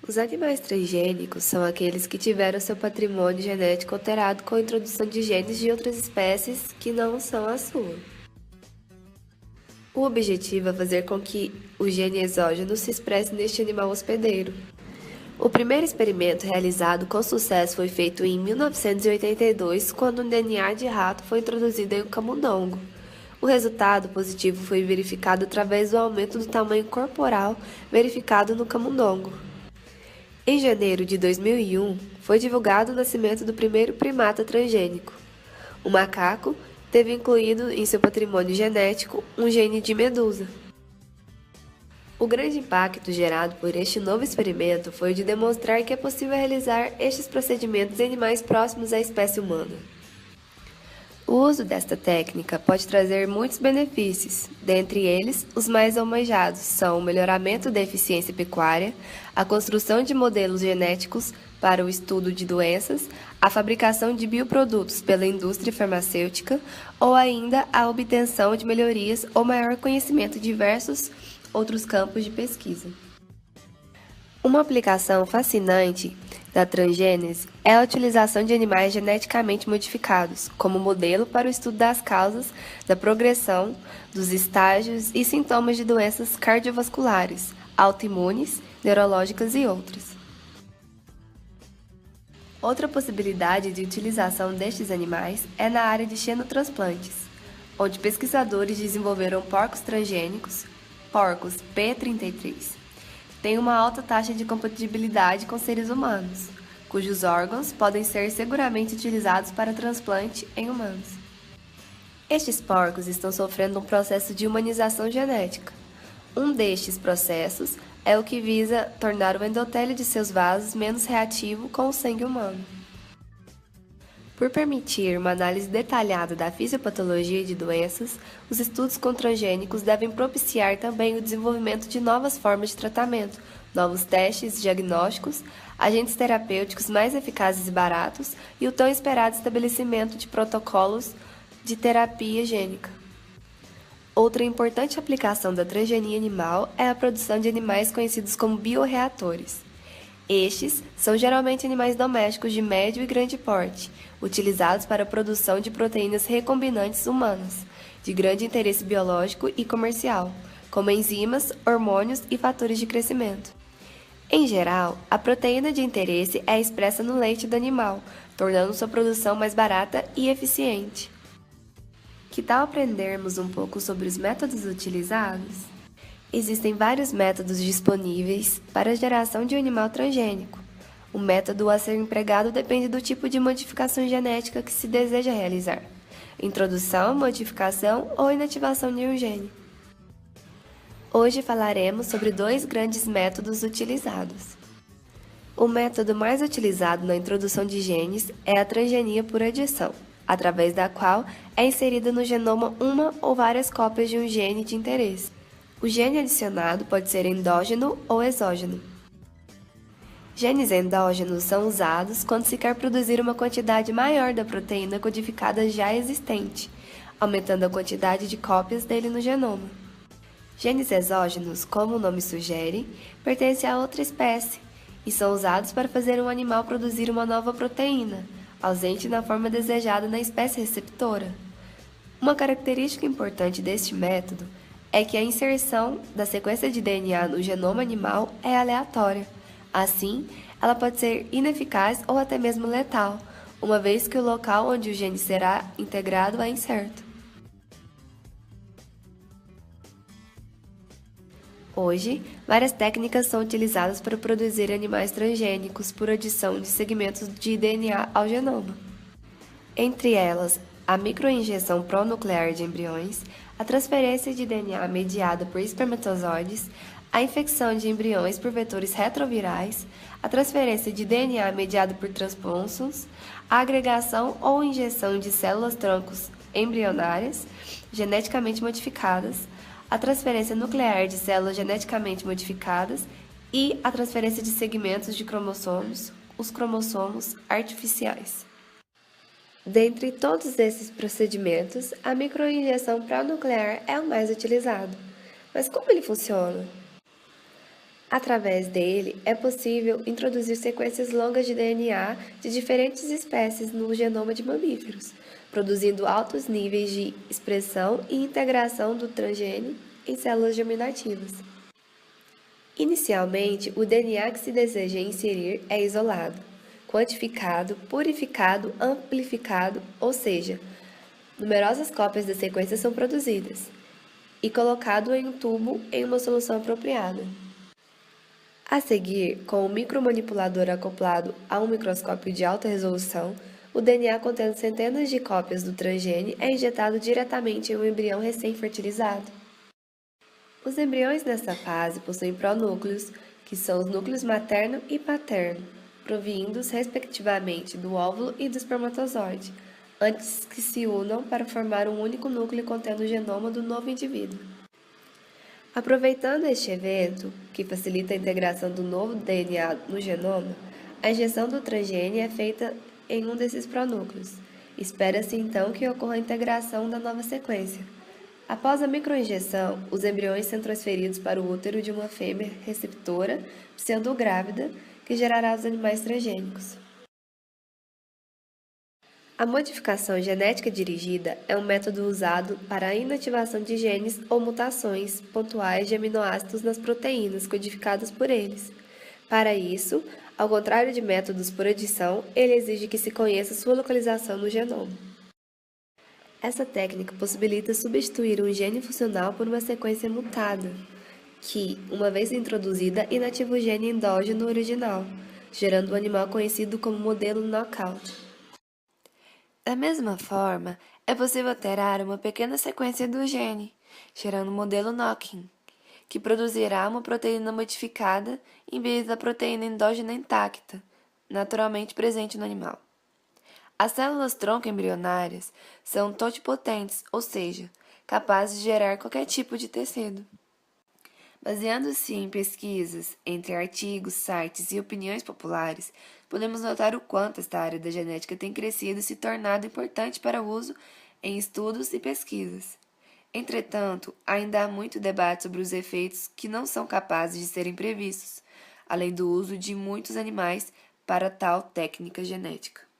Os animais transgênicos são aqueles que tiveram seu patrimônio genético alterado com a introdução de genes de outras espécies que não são a sua. O objetivo é fazer com que o gene exógeno se expresse neste animal hospedeiro. O primeiro experimento realizado com sucesso foi feito em 1982, quando um DNA de rato foi introduzido em um camundongo. O resultado positivo foi verificado através do aumento do tamanho corporal verificado no camundongo. Em janeiro de 2001, foi divulgado o nascimento do primeiro primata transgênico. O macaco teve incluído em seu patrimônio genético um gene de medusa. O grande impacto gerado por este novo experimento foi o de demonstrar que é possível realizar estes procedimentos em animais próximos à espécie humana. O uso desta técnica pode trazer muitos benefícios, dentre eles, os mais almejados são o melhoramento da eficiência pecuária, a construção de modelos genéticos para o estudo de doenças, a fabricação de bioprodutos pela indústria farmacêutica ou ainda a obtenção de melhorias ou maior conhecimento de diversos outros campos de pesquisa. Uma aplicação fascinante da transgênese é a utilização de animais geneticamente modificados como modelo para o estudo das causas da progressão, dos estágios e sintomas de doenças cardiovasculares, autoimunes, neurológicas e outras. Outra possibilidade de utilização destes animais é na área de xenotransplantes, onde pesquisadores desenvolveram porcos transgênicos, porcos P33, têm uma alta taxa de compatibilidade com seres humanos, cujos órgãos podem ser seguramente utilizados para transplante em humanos. Estes porcos estão sofrendo um processo de humanização genética. Um destes processos é o que visa tornar o endotélio de seus vasos menos reativo com o sangue humano. Por permitir uma análise detalhada da fisiopatologia de doenças, os estudos com transgênicos devem propiciar também o desenvolvimento de novas formas de tratamento, novos testes diagnósticos, agentes terapêuticos mais eficazes e baratos e o tão esperado estabelecimento de protocolos de terapia gênica. Outra importante aplicação da transgenia animal é a produção de animais conhecidos como bioreatores. Estes são geralmente animais domésticos de médio e grande porte, utilizados para a produção de proteínas recombinantes humanas, de grande interesse biológico e comercial, como enzimas, hormônios e fatores de crescimento. Em geral, a proteína de interesse é expressa no leite do animal, tornando sua produção mais barata e eficiente. Que tal aprendermos um pouco sobre os métodos utilizados? Existem vários métodos disponíveis para a geração de um animal transgênico. O método a ser empregado depende do tipo de modificação genética que se deseja realizar: introdução, modificação ou inativação de um gene. Hoje falaremos sobre dois grandes métodos utilizados. O método mais utilizado na introdução de genes é a transgenia por adição, através da qual é inserida no genoma uma ou várias cópias de um gene de interesse. O gene adicionado pode ser endógeno ou exógeno. Genes endógenos são usados quando se quer produzir uma quantidade maior da proteína codificada já existente, aumentando a quantidade de cópias dele no genoma. Genes exógenos, como o nome sugere, pertencem a outra espécie e são usados para fazer um animal produzir uma nova proteína, ausente na forma desejada na espécie receptora. Uma característica importante deste método é que a inserção da sequência de DNA no genoma animal é aleatória. Assim, ela pode ser ineficaz ou até mesmo letal, uma vez que o local onde o gene será integrado é incerto. Hoje, várias técnicas são utilizadas para produzir animais transgênicos por adição de segmentos de DNA ao genoma. Entre elas, a microinjeção pronuclear de embriões, a transferência de DNA mediada por espermatozoides, a infecção de embriões por vetores retrovirais, a transferência de DNA mediada por transponsons, a agregação ou injeção de células-troncos embrionárias geneticamente modificadas, a transferência nuclear de células geneticamente modificadas e a transferência de segmentos de cromossomos, os cromossomos artificiais. Dentre todos esses procedimentos, a microinjeção pronuclear é o mais utilizado. Mas como ele funciona? Através dele, é possível introduzir sequências longas de DNA de diferentes espécies no genoma de mamíferos, produzindo altos níveis de expressão e integração do transgene em células germinativas. Inicialmente, o DNA que se deseja inserir é isolado, quantificado, purificado, amplificado, ou seja, numerosas cópias da sequência são produzidas, e colocado em um tubo em uma solução apropriada. A seguir, com o micromanipulador acoplado a um microscópio de alta resolução, o DNA contendo centenas de cópias do transgene é injetado diretamente em um embrião recém-fertilizado. Os embriões nessa fase possuem pronúcleos, que são os núcleos materno e paterno, provindos, respectivamente, do óvulo e do espermatozoide, antes que se unam para formar um único núcleo contendo o genoma do novo indivíduo. Aproveitando este evento, que facilita a integração do novo DNA no genoma, a injeção do transgene é feita em um desses pronúcleos. Espera-se então que ocorra a integração da nova sequência. Após a microinjeção, os embriões são transferidos para o útero de uma fêmea receptora, sendo grávida, que gerará os animais transgênicos. A modificação genética dirigida é um método usado para a inativação de genes ou mutações pontuais de aminoácidos nas proteínas codificadas por eles. Para isso, ao contrário de métodos por adição, ele exige que se conheça sua localização no genoma. Essa técnica possibilita substituir um gene funcional por uma sequência mutada, que, uma vez introduzida, inativa o gene endógeno original, gerando um animal conhecido como modelo knockout. Da mesma forma, é possível alterar uma pequena sequência do gene, gerando um modelo knock-in, que produzirá uma proteína modificada em vez da proteína endógena intacta, naturalmente presente no animal. As células tronco embrionárias são totipotentes, ou seja, capazes de gerar qualquer tipo de tecido. Baseando-se em pesquisas entre artigos, sites e opiniões populares, podemos notar o quanto esta área da genética tem crescido e se tornado importante para o uso em estudos e pesquisas. Entretanto, ainda há muito debate sobre os efeitos que não são capazes de serem previstos, além do uso de muitos animais para tal técnica genética.